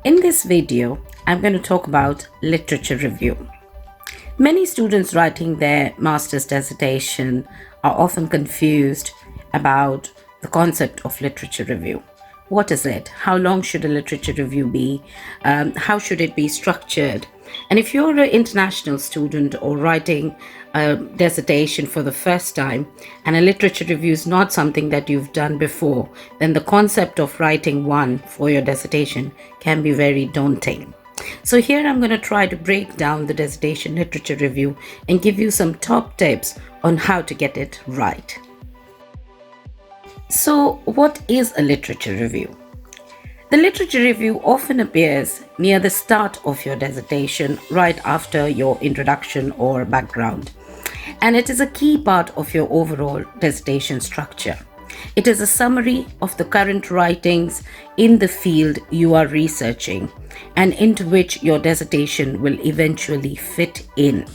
In this video, I'm going to talk about literature review. Many students writing their master's dissertation are often confused about the concept of literature review. What is it? How long should a literature review be? How should it be structured? And if you're an international student or writing a dissertation for the first time and a literature review is not something that you've done before, then the concept of writing one for your dissertation can be very daunting. So here I'm going to try to break down the dissertation literature review and give you some top tips on how to get it right. So what is a literature review? The literature review often appears near the start of your dissertation, right after your introduction or background, and it is a key part of your overall dissertation structure. It is a summary of the current writings in the field you are researching and into which your dissertation will eventually fit in.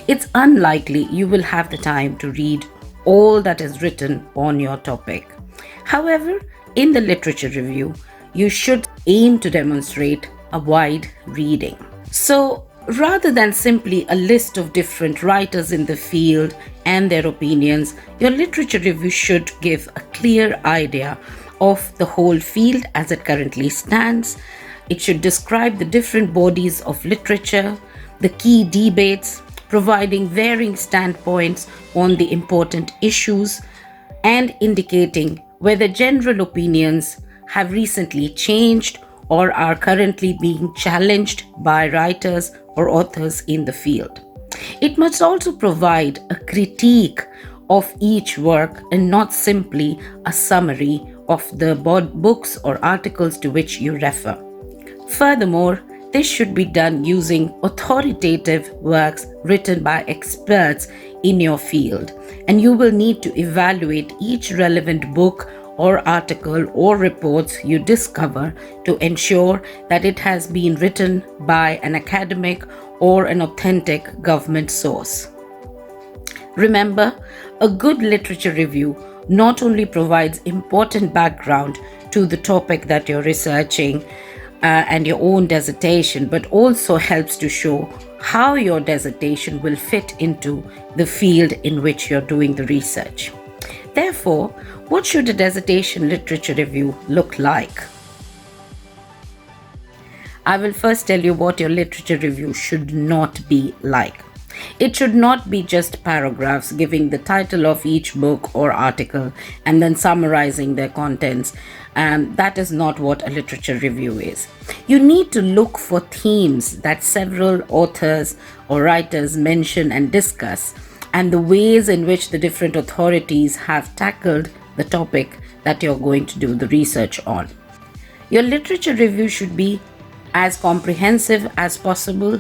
It's unlikely you will have the time to read all that is written on your topic. However, in the literature review, you should aim to demonstrate a wide reading. So, rather than simply a list of different writers in the field and their opinions, your literature review should give a clear idea of the whole field as it currently stands. It should describe the different bodies of literature, the key debates, providing varying standpoints on the important issues, and indicating whether general opinions have recently changed or are currently being challenged by writers or authors in the field. It must also provide a critique of each work and not simply a summary of the books or articles to which you refer. Furthermore, this should be done using authoritative works written by experts in your field, and you will need to evaluate each relevant book or article or reports you discover to ensure that it has been written by an academic or an authentic government source. Remember, a good literature review not only provides important background to the topic that you're researching and your own dissertation, but also helps to show how your dissertation will fit into the field in which you're doing the research. Therefore, what should a dissertation literature review look like? I will first tell you what your literature review should not be like. It should not be just paragraphs giving the title of each book or article and then summarizing their contents. That is not what a literature review is. You need to look for themes that several authors or writers mention and discuss, and the ways in which the different authorities have tackled the topic that you're going to do the research on. Your literature review should be as comprehensive as possible,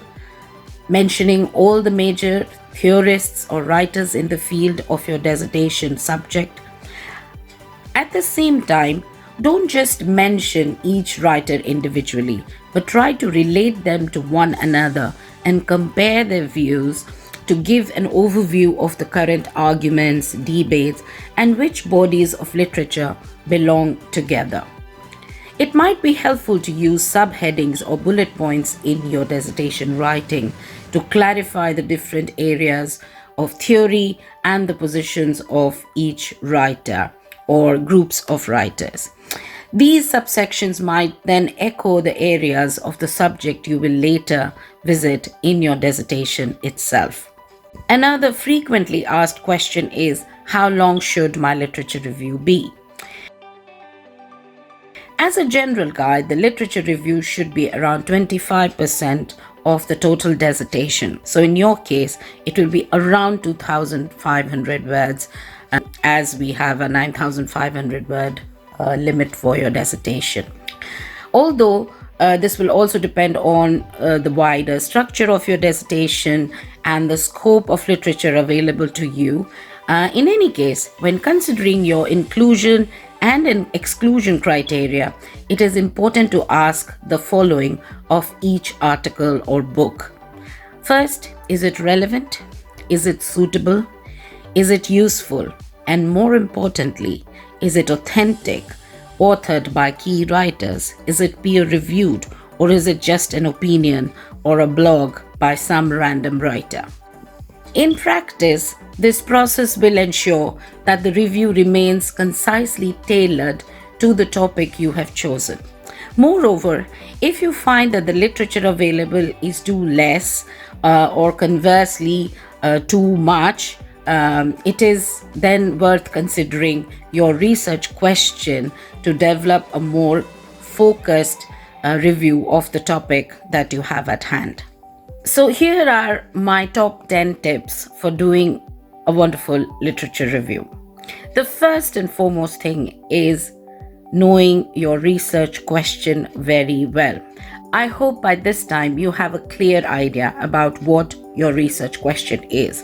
mentioning all the major theorists or writers in the field of your dissertation subject. At the same time, don't just mention each writer individually, but try to relate them to one another and compare their views to give an overview of the current arguments, debates, and which bodies of literature belong together. It might be helpful to use subheadings or bullet points in your dissertation writing to clarify the different areas of theory and the positions of each writer or groups of writers. These subsections might then echo the areas of the subject you will later visit in your dissertation itself. Another frequently asked question is, how long should my literature review be? As a general guide, the literature review should be around 25% of the total dissertation. So in your case, it will be around 2,500 words, as we have a 9,500 word limit for your dissertation. Although this will also depend on the wider structure of your dissertation and the scope of literature available to you. In any case, when considering your inclusion and an exclusion criteria, it is important to ask the following of each article or book. First, is it relevant? Is it suitable? Is it useful? And more importantly, is it authentic, authored by key writers? Is it peer-reviewed or is it just an opinion or a blog by some random writer? In practice, this process will ensure that the review remains concisely tailored to the topic you have chosen. Moreover, if you find that the literature available is too less or conversely too much, it is then worth considering your research question to develop a more focused review of the topic that you have at hand. So here are my top 10 tips for doing a wonderful literature review. The first and foremost thing is knowing your research question very well. I hope by this time you have a clear idea about what your research question is.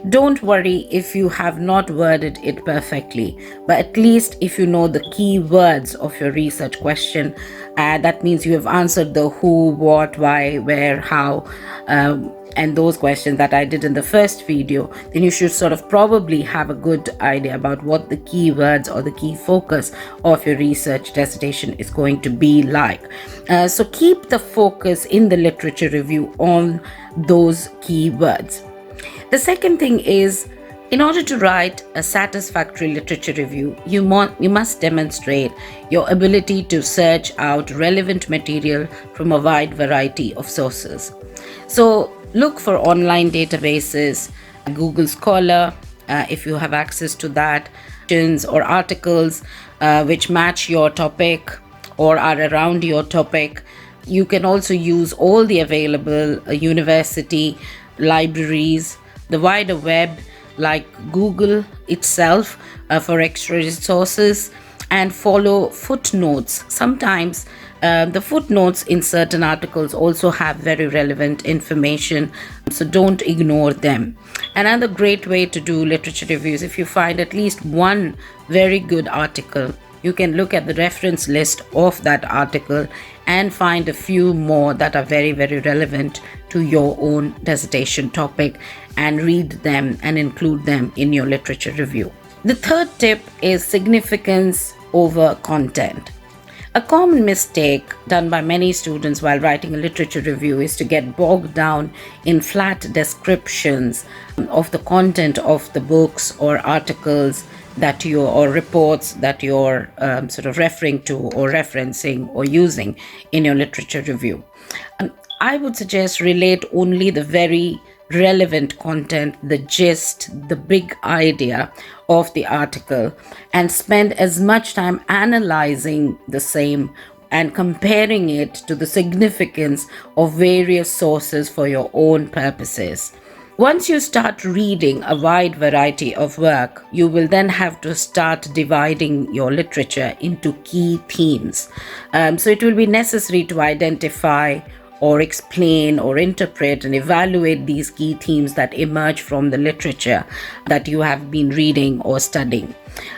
Don't worry if you have not worded it perfectly, but at least if you know the key words of your research question, that means you have answered the who, what, why, where, how, and those questions that I did in the first video, then you should sort of probably have a good idea about what the key words or the key focus of your research dissertation is going to be like. So keep the focus in the literature review on those key words. The second thing is, in order to write a satisfactory literature review, you must demonstrate your ability to search out relevant material from a wide variety of sources. So look for online databases, Google Scholar, if you have access to that, or articles which match your topic or are around your topic. You can also use all the available university libraries, the wider web like Google itself for extra resources, and follow footnotes. Sometimes the footnotes in certain articles also have very relevant information, so don't ignore them. Another great way to do literature reviews, if you find at least one very good article, you can look at the reference list of that article and find a few more that are very, very relevant to your own dissertation topic and read them and include them in your literature review. The third tip is significance over content. A common mistake done by many students while writing a literature review is to get bogged down in flat descriptions of the content of the books or articles that you or reports that you're sort of referring to or referencing or using in your literature review. I would suggest relate only the very relevant content, the gist, the big idea of the article, and spend as much time analyzing the same and comparing it to the significance of various sources for your own purposes. Once you start reading a wide variety of work, you will then have to start dividing your literature into key themes. So it will be necessary to identify or explain or interpret and evaluate these key themes that emerge from the literature that you have been reading or studying.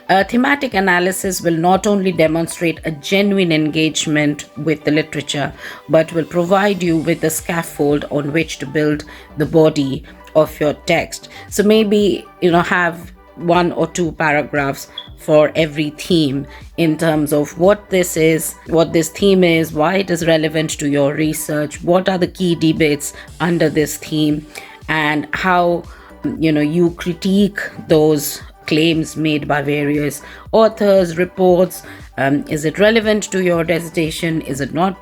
Thematic analysis will not only demonstrate a genuine engagement with the literature, but will provide you with a scaffold on which to build the body of your text. So maybe, have 1 or 2 paragraphs for every theme in terms of what this is, what this theme is, why it is relevant to your research, what are the key debates under this theme, and how you critique those claims made by various authors, reports. Is it relevant to your dissertation? Is it not?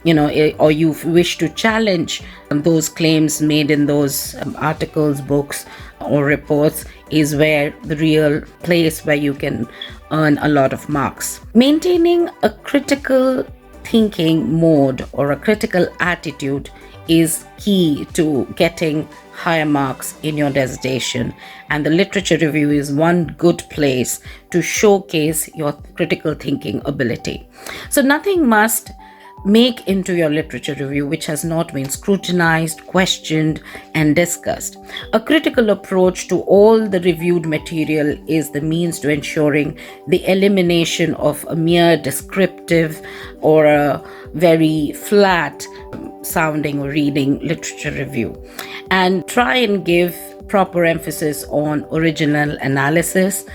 Or you wish to challenge those claims made in those articles, books, or reports, is where the real place where you can earn a lot of marks. Maintaining a critical thinking mode or a critical attitude is key to getting higher marks in your dissertation, and the literature review is one good place to showcase your critical thinking ability. So nothing must make into your literature review which has not been scrutinized, questioned, and discussed. A critical approach to all the reviewed material is the means to ensuring the elimination of a mere descriptive or a very flat sounding or reading literature review, and try and give proper emphasis on original analysis.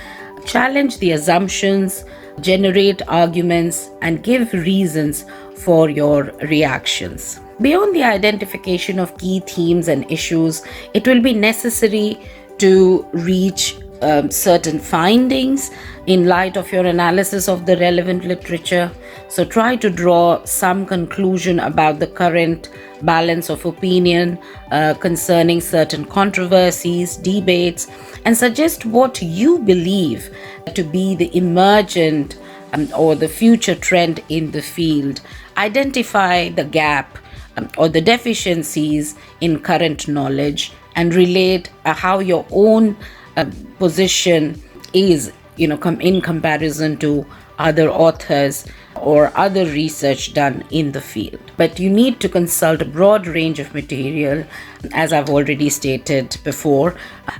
Challenge the assumptions generate arguments, and give reasons for your reactions. Beyond the identification of key themes and issues, it will be necessary to reach certain findings in light of your analysis of the relevant literature. So try to draw some conclusion about the current balance of opinion concerning certain controversies, debates, and suggest what you believe to be the emergent or the future trend in the field. Identify the gap or the deficiencies in current knowledge and relate how your own position is, in comparison to other authors or other research done in the field. But you need to consult a broad range of material, as I've already stated before.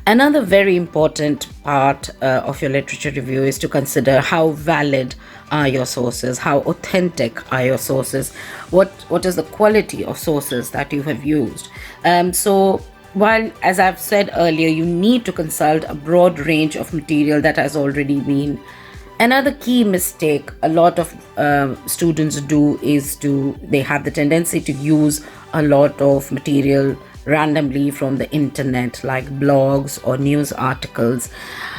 Another very important part of your literature review is to consider how valid are your sources, how authentic are your sources, what is the quality of sources that you have used. So while, as I've said earlier, you need to consult a broad range of material that has already been. Another key mistake a lot of students do is they have the tendency to use a lot of material randomly from the internet, like blogs or news articles.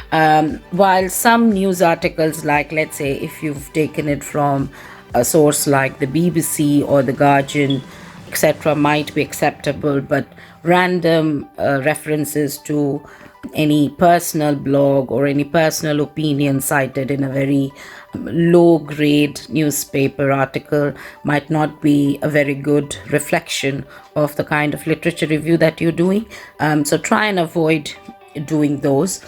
While some news articles, like let's say if you've taken it from a source like the BBC or the Guardian, etc., might be acceptable, but random references to any personal blog or any personal opinion cited in a very low grade newspaper article might not be a very good reflection of the kind of literature review that you're doing. So try and avoid doing those.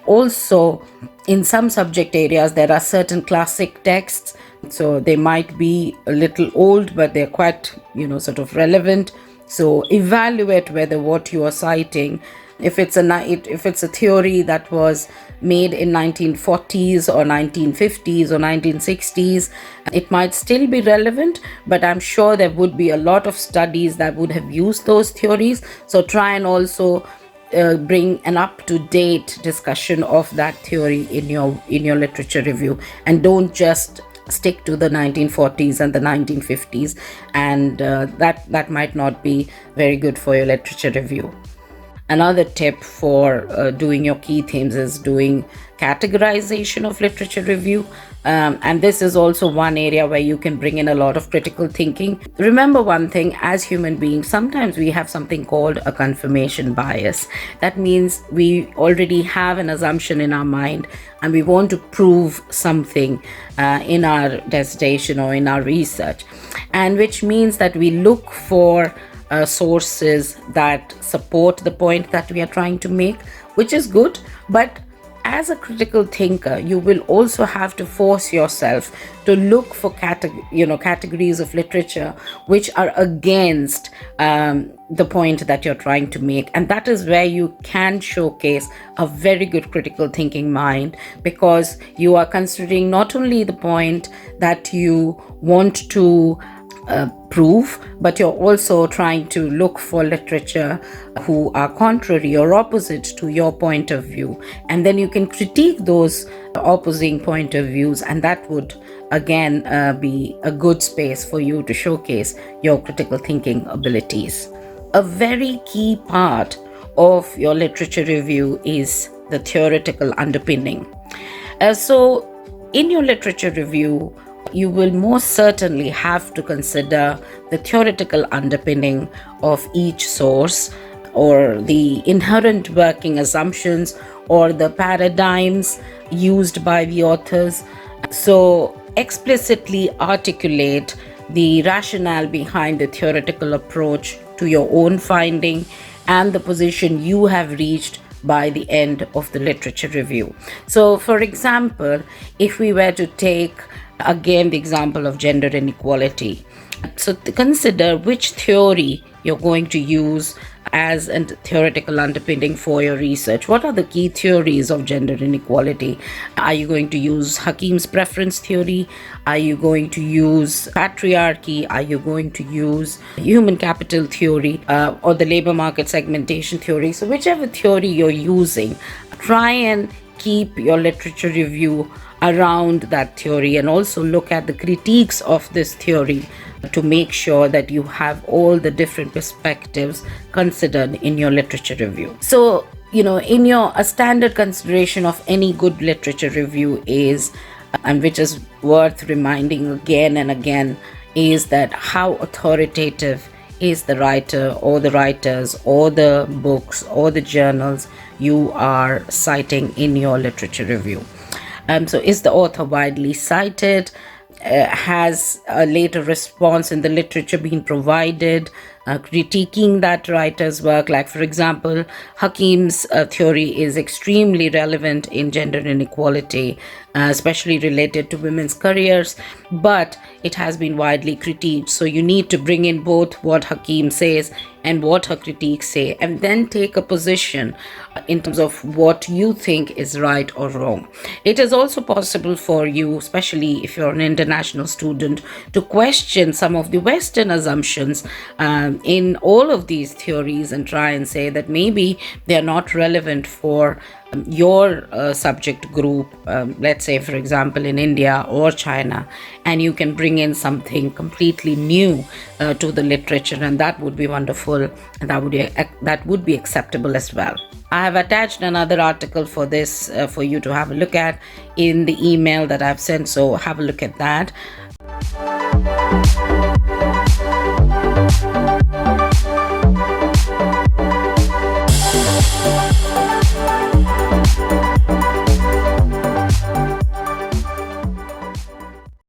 Also, in some subject areas, there are certain classic texts. So they might be a little old, but they're quite, sort of relevant. So evaluate whether what you are citing, if it's a theory that was made in 1940s or 1950s or 1960s, it might still be relevant, but I'm sure there would be a lot of studies that would have used those theories. So try and also bring an up-to-date discussion of that theory in your literature review, and don't just stick to the 1940s and the 1950s, and that might not be very good for your literature review. Another tip for doing your key themes is doing categorization of literature review. And this is also one area where you can bring in a lot of critical thinking. Remember one thing, as human beings, sometimes we have something called a confirmation bias. That means we already have an assumption in our mind and we want to prove something in our dissertation or in our research. And which means that we look for sources that support the point that we are trying to make, which is good. But as a critical thinker, you will also have to force yourself to look for categories of literature which are against the point that you're trying to make. And that is where you can showcase a very good critical thinking mind, because you are considering not only the point that you want to prove, but you're also trying to look for literature who are contrary or opposite to your point of view, and then you can critique those opposing point of views, and that would again be a good space for you to showcase your critical thinking abilities. A very key part of your literature review is the theoretical underpinning. So in your literature review, you will most certainly have to consider the theoretical underpinning of each source, or the inherent working assumptions or the paradigms used by the authors. So explicitly articulate the rationale behind the theoretical approach to your own finding and the position you have reached by the end of the literature review. So for example, if we were to take again the example of gender inequality, so consider which theory you're going to use as a theoretical underpinning for your research. What are the key theories of gender inequality? Are you going to use Hakim's preference theory? Are you going to use patriarchy? Are you going to use human capital theory or the labor market segmentation theory? So whichever theory you're using, try and keep your literature review around that theory, and also look at the critiques of this theory to make sure that you have all the different perspectives considered in your literature review. So, in a standard consideration of any good literature review is, and which is worth reminding again and again, is that how authoritative is the writer or the writers or the books or the journals you are citing in your literature review. So is the author widely cited? Has a later response in the literature been provided critiquing that writer's work? Like, for example, Hakim's theory is extremely relevant in gender inequality, especially related to women's careers, but it has been widely critiqued. So you need to bring in both what Hakim says and what her critiques say, and then take a position in terms of what you think is right or wrong. It is also possible for you, especially if you're an international student, to question some of the Western assumptions in all of these theories and try and say that maybe they're not relevant for your subject group, let's say, for example, in India or China, and you can bring in something completely new to the literature, and that would be wonderful, and that would be acceptable as well. I have attached another article for this for you to have a look at in the email that I've sent, so have a look at that.